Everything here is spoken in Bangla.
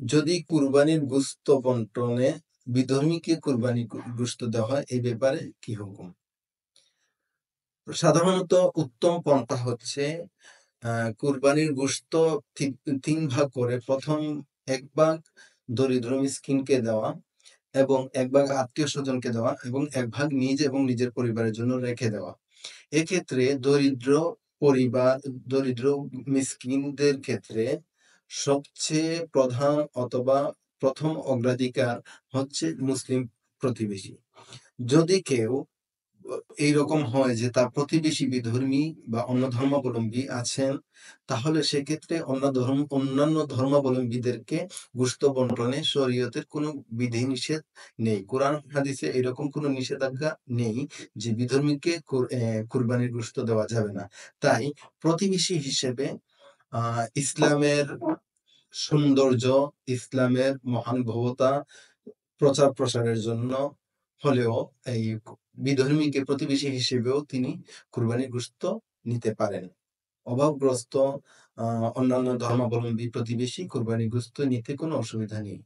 যদি কুরবানির গোশত বন্টনে বিধর্মীকে গোশত দেওয়া হয়, এই ব্যাপারে কি হুকুম? সাধারণত উত্তম পন্থা হচ্ছে কুরবানির গোশত ৩ ভাগ করে ১ম ১ ভাগ দরিদ্র মিসকিনকে দেওয়া এবং ১ ভাগ আত্মীয়স্বজনকে দেওয়া এবং ১ ভাগ নিজ এবং নিজের পরিবারের জন্য রেখে দেওয়া। এক্ষেত্রে দরিদ্র মিসকিনদের ক্ষেত্রে সবচেয়ে প্রধান অথবা ১ম অগ্রাধিকার হচ্ছে মুসলিম প্রতিবেশী। যদি কেউ এইরকম হয় যে তার প্রতিবেশী বিধর্মী বা অন্য ধর্মাবলম্বী আছেন, তাহলে সেক্ষেত্রে অন্যান্য ধর্মাবলম্বীদেরকে গোশত বন্টনে শরীয়তের কোনো বিধিনিষেধ নেই। কোরআন হাদিসে এরকম কোনো নিষেধাজ্ঞা নেই যে বিধর্মীকে কুরবানির গোশত দেওয়া যাবে না। তাই প্রতিবেশী হিসেবে ইসলামের সৌন্দর্য, ইসলামের মহানুভবতা প্রচার প্রসারের জন্য হলেও এই বিধর্মীকে প্রতিবেশী হিসেবেও তিনি কুরবানির গোশত নিতে পারেন। অভাবগ্রস্ত অন্যান্য ধর্মাবলম্বী প্রতিবেশী কুরবানির গোশত নিতে কোনো অসুবিধা নেই।